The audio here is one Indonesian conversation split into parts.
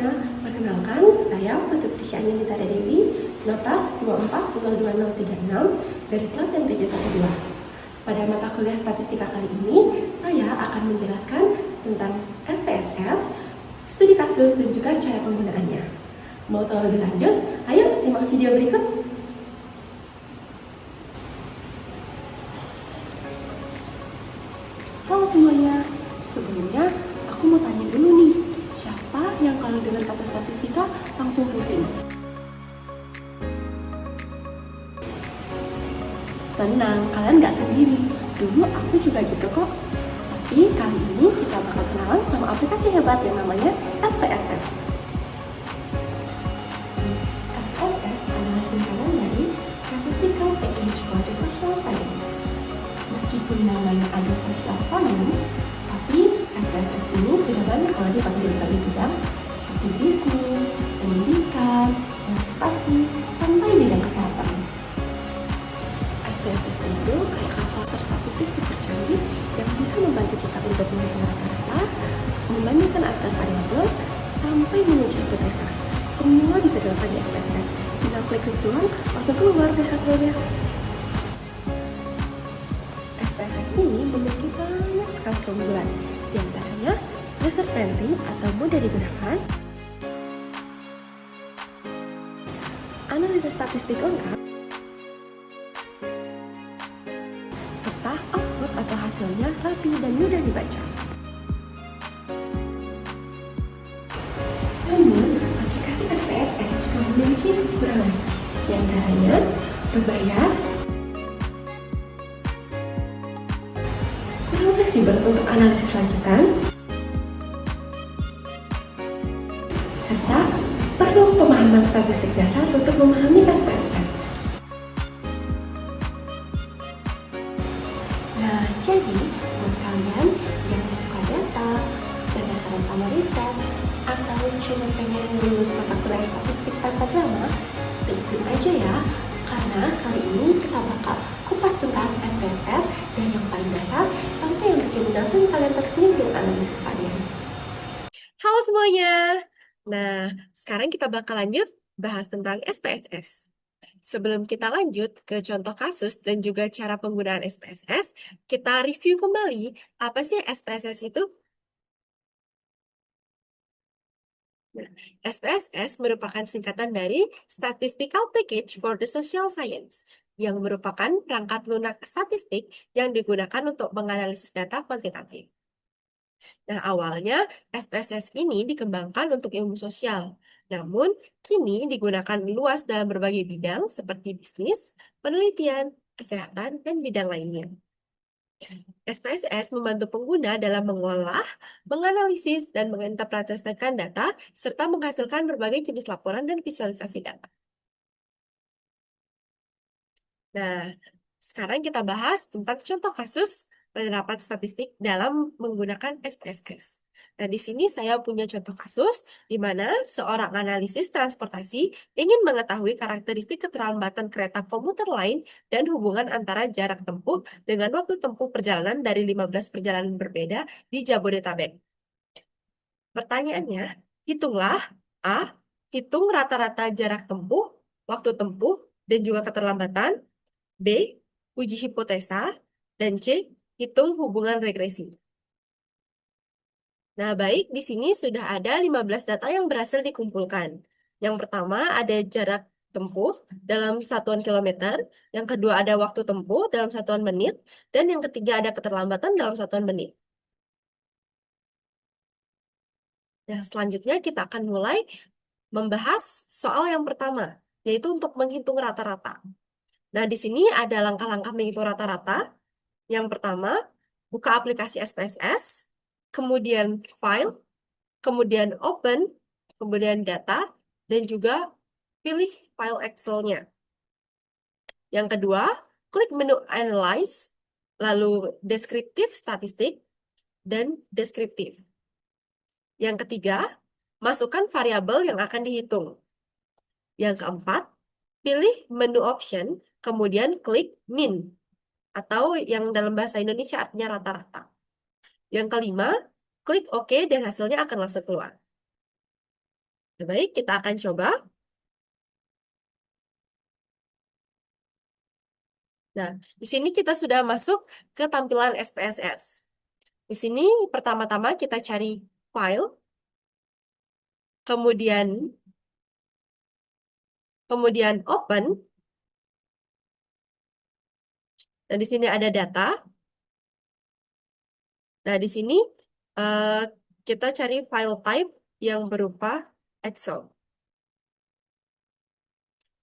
semuanya, perkenalkan saya Putri Frisyani Nitara Dewi, nota 2402036 dari kelas MTJ 12. Pada mata kuliah statistika kali ini, saya akan menjelaskan tentang SPSS, studi kasus, dan juga cara penggunaannya. Mau tahu lebih lanjut? Ayo simak video berikut. Halo semuanya, sebelumnya aku mau tanya dulu nih, siapa yang kalau dengar kata statistika langsung pusing? Tenang, kalian nggak sendiri. Dulu aku juga gitu kok. Tapi kali ini kita bakal kenalan sama aplikasi hebat yang namanya SPSS. SPSS adalah singkatan dari Statistical Package for the Social Science. Meskipun namanya ada Social Science, tapi SPSS ini sudah banyak kalau dipakai di berbagai bidang seperti bisnis, pendidikan, investasi, sampai bidang kesehatan. SPSS itu kayak kalkulator statistik super canggih yang bisa membantu kita untuk menghitung rata-rata, membandingkan antar variabel, sampai menuju hipotesa. Semua bisa dilakukan di SPSS. Tinggal klik doang, langsung keluar deh hasilnya. SPSS ini memiliki banyak sekali keunggulan, di antaranya user friendly atau mudah digunakan, analisis statistik lengkap, serta output atau hasilnya rapi dan mudah dibaca. Namun, aplikasi SPSS juga memiliki kekurangan, di antaranya berbayar, kurang fleksibel untuk analisis lanjutan, serta perlu pemahaman statistik dasar untuk memahami SPSS. Nah, jadi buat kalian yang suka data, penasaran sama riset, atau cuma pengen lulus mata kuliah statistik tanpa drama, stay tune aja ya, karena kali ini kita bakal kupas tuntas SPSS dari yang paling dasar sampai yang bikin langsung kalian tersenyum dengan analisis kalian. Halo semuanya. Nah, sekarang kita bakal lanjut bahas tentang SPSS. Sebelum kita lanjut ke contoh kasus dan juga cara penggunaan SPSS, kita review kembali apa sih SPSS itu? Nah, SPSS merupakan singkatan dari Statistical Package for the Social Science, yang merupakan perangkat lunak statistik yang digunakan untuk menganalisis data kuantitatif. Nah, awalnya SPSS ini dikembangkan untuk ilmu sosial, namun kini digunakan luas dalam berbagai bidang seperti bisnis, penelitian, kesehatan, dan bidang lainnya. SPSS membantu pengguna dalam mengolah, menganalisis, dan menginterpretasikan data, serta menghasilkan berbagai jenis laporan dan visualisasi data. Nah, sekarang kita bahas tentang contoh kasus penerapan statistik dalam menggunakan SPSS. Nah, di sini saya punya contoh kasus di mana seorang analisis transportasi ingin mengetahui karakteristik keterlambatan kereta komuter lain dan hubungan antara jarak tempuh dengan waktu tempuh perjalanan dari 15 perjalanan berbeda di Jabodetabek. Pertanyaannya, hitunglah A. Hitung rata-rata jarak tempuh, waktu tempuh, dan juga keterlambatan. B. Uji hipotesa. Dan C. Hitung hubungan regresi. Nah, baik, di sini sudah ada 15 data yang berhasil dikumpulkan. Yang pertama ada jarak tempuh dalam satuan kilometer, yang kedua ada waktu tempuh dalam satuan menit, dan yang ketiga ada keterlambatan dalam satuan menit. Nah, selanjutnya kita akan mulai membahas soal yang pertama, yaitu untuk menghitung rata-rata. Nah, di sini ada langkah-langkah menghitung rata-rata. Yang pertama, buka aplikasi SPSS, kemudian file, kemudian open, kemudian data, dan juga pilih file Excel-nya. Yang kedua, klik menu Analyze, lalu Deskriptif Statistik, dan Deskriptif. Yang ketiga, masukkan variabel yang akan dihitung. Yang keempat, pilih menu option, kemudian klik min, atau yang dalam bahasa Indonesia artinya rata-rata. Yang kelima, klik OK dan hasilnya akan langsung keluar. Baik, kita akan coba. Nah, di sini kita sudah masuk ke tampilan SPSS. Di sini pertama-tama kita cari file, kemudian open, dan di sini ada data. Nah, di sini eh, kita cari file type yang berupa Excel.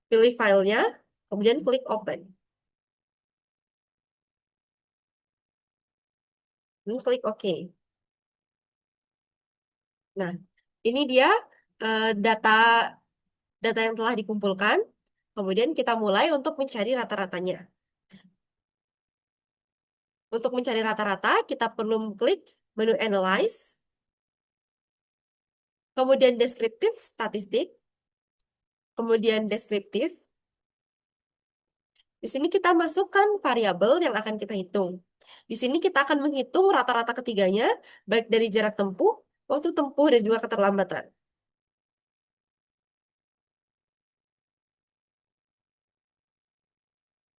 Pilih filenya, kemudian klik open. Dan klik OK. Nah, ini dia data data yang telah dikumpulkan. Kemudian kita mulai untuk mencari rata-ratanya. Untuk mencari rata-rata, kita perlu klik menu Analyze, kemudian Deskriptif Statistik, kemudian Deskriptif. Di sini kita masukkan variabel yang akan kita hitung. Di sini kita akan menghitung rata-rata ketiganya, baik dari jarak tempuh, waktu tempuh, dan juga keterlambatan.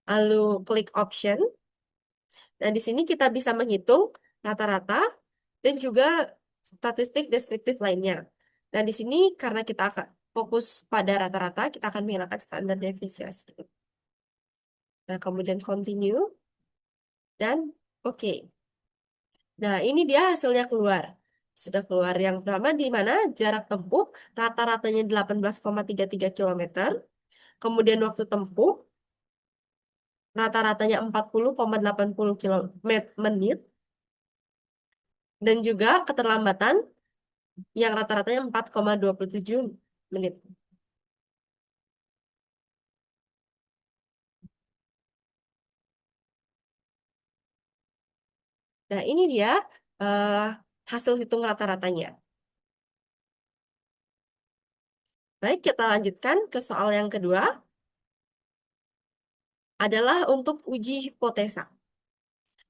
Lalu klik Option. Nah, di sini kita bisa menghitung rata-rata dan juga statistik deskriptif lainnya. Nah, di sini karena kita akan fokus pada rata-rata, kita akan menghilangkan standar deviasi. Nah, kemudian continue dan oke. Nah, ini dia hasilnya keluar. Sudah keluar yang pertama di mana jarak tempuh rata-ratanya 18,33 km. Kemudian waktu tempuh rata-ratanya 40,80 menit. Dan juga keterlambatan yang rata-ratanya 4,27 menit. Nah, ini dia eh, hasil hitung rata-ratanya. Baik, kita lanjutkan ke soal yang kedua, adalah untuk uji hipotesa.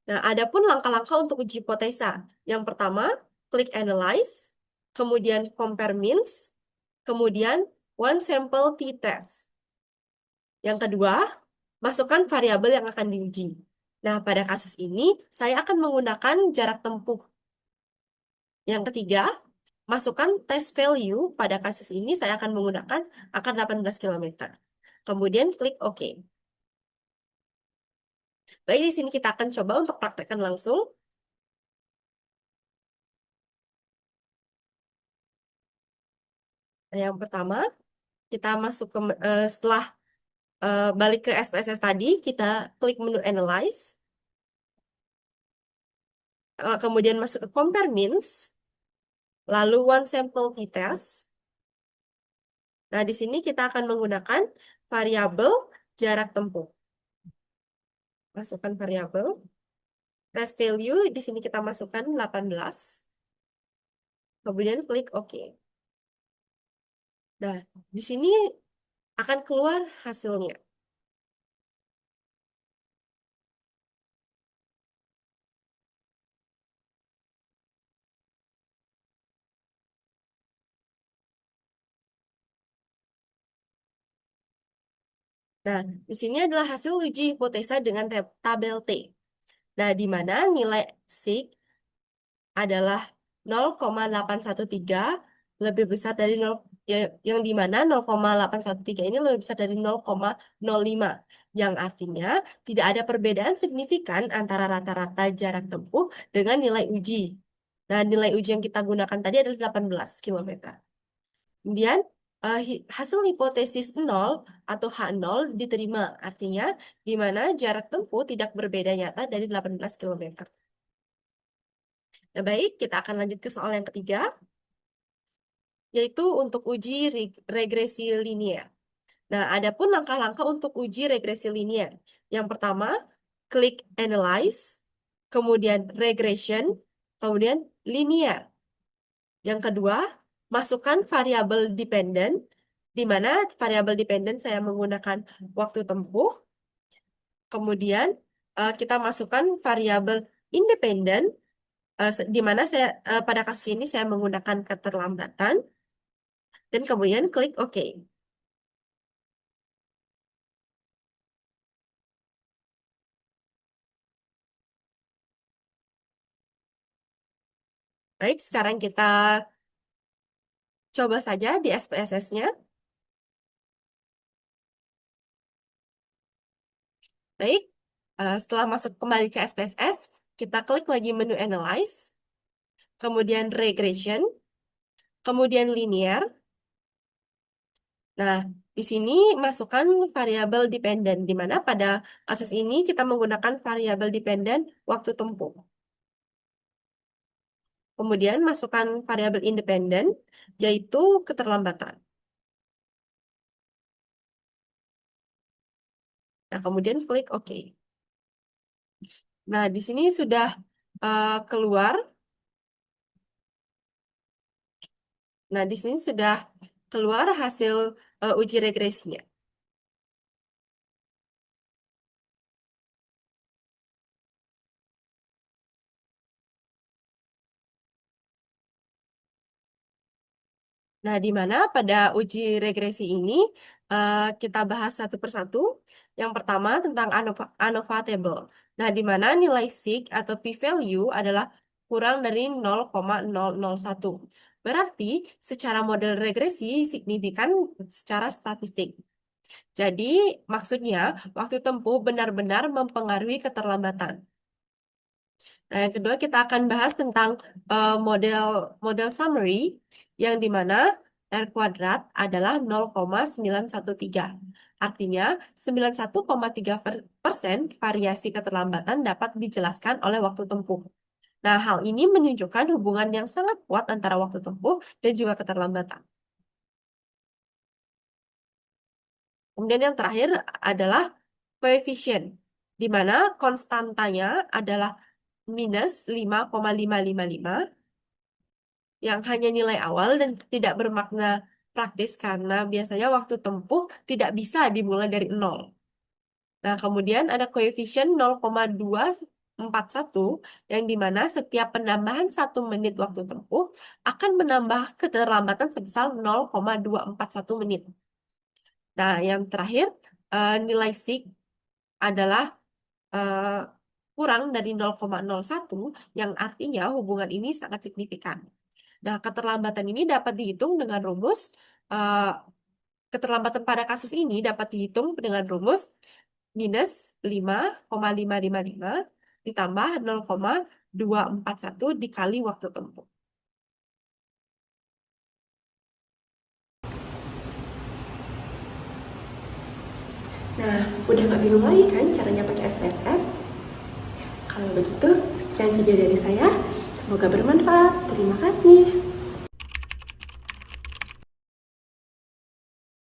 Nah, adapun langkah-langkah untuk uji hipotesa. Yang pertama, klik Analyze, kemudian Compare Means, kemudian One Sample T-Test. Yang kedua, masukkan variabel yang akan diuji. Nah, pada kasus ini, saya akan menggunakan jarak tempuh. Yang ketiga, masukkan test value. Pada kasus ini, saya akan menggunakan angka 18 km. Kemudian klik OK. Baik, di sini kita akan coba untuk praktekkan langsung. Nah, yang pertama, kita masuk ke setelah balik ke SPSS tadi, kita klik menu Analyze. Kemudian masuk ke Compare Means, lalu One Sample T-Test. Nah, di sini kita akan menggunakan variabel jarak tempuh. Masukkan variabel. Test value, di sini kita masukkan 18. Kemudian klik OK. Nah, di sini akan keluar hasilnya. Nah, di sini adalah hasil uji hipotesa dengan tabel T. Nah, di mana nilai sig adalah 0,813 lebih besar dari 0, yang di mana 0,813 ini lebih besar dari 0,05, yang artinya tidak ada perbedaan signifikan antara rata-rata jarak tempuh dengan nilai uji. Nah, nilai uji yang kita gunakan tadi adalah 18 km. Kemudian hasil hipotesis 0 atau H0 diterima, artinya di mana jarak tempuh tidak berbeda nyata dari 18 km. Nah, baik, kita akan lanjut ke soal yang ketiga, yaitu untuk uji regresi linier. Nah, adapun langkah-langkah untuk uji regresi linier. Yang pertama, klik Analyze, kemudian Regression, kemudian Linear. Yang kedua, masukkan variabel dependent, di mana variabel dependent saya menggunakan waktu tempuh. Kemudian kita masukkan variabel independent, di mana saya pada kasus ini saya menggunakan keterlambatan. dan kemudian klik OK. Baik, sekarang kita coba saja di SPSS-nya. Baik, setelah masuk kembali ke SPSS, kita klik lagi menu Analyze, kemudian Regression, kemudian Linear. Nah, di sini masukkan variabel dependent, di mana pada kasus ini kita menggunakan variabel dependent waktu tempuh. Kemudian masukkan variabel independent, yaitu keterlambatan. Nah, kemudian klik OK. Nah, di sini sudah keluar. Nah, di sini sudah keluar hasil uji regresinya. Nah, di mana pada uji regresi ini kita bahas satu persatu. Yang pertama tentang ANOVA table. Nah, di mana nilai sig atau p-value adalah kurang dari 0,001. Berarti secara model regresi signifikan secara statistik. Jadi, maksudnya waktu tempuh benar-benar mempengaruhi keterlambatan. Nah, yang kedua kita akan bahas tentang model model summary yang dimana R kuadrat adalah 0,913. Artinya 91,3% variasi keterlambatan dapat dijelaskan oleh waktu tempuh. Nah, hal ini menunjukkan hubungan yang sangat kuat antara waktu tempuh dan juga keterlambatan. Kemudian yang terakhir adalah koefisien, di mana konstantanya adalah minus 5,555 yang hanya nilai awal dan tidak bermakna praktis karena biasanya waktu tempuh tidak bisa dimulai dari 0. Nah, kemudian ada koefisien 0,241 yang dimana setiap penambahan 1 menit waktu tempuh akan menambah keterlambatan sebesar 0,241 menit. Nah, yang terakhir nilai sig adalah kurang dari 0,01 yang artinya hubungan ini sangat signifikan. Nah, keterlambatan ini dapat dihitung dengan rumus keterlambatan pada kasus ini dapat dihitung dengan rumus minus 5,555 ditambah 0,241 dikali waktu tempuh. Nah, udah nggak bingung lagi kan caranya pakai SPSS? Kalau begitu, sekian video dari saya. Semoga bermanfaat. Terima kasih.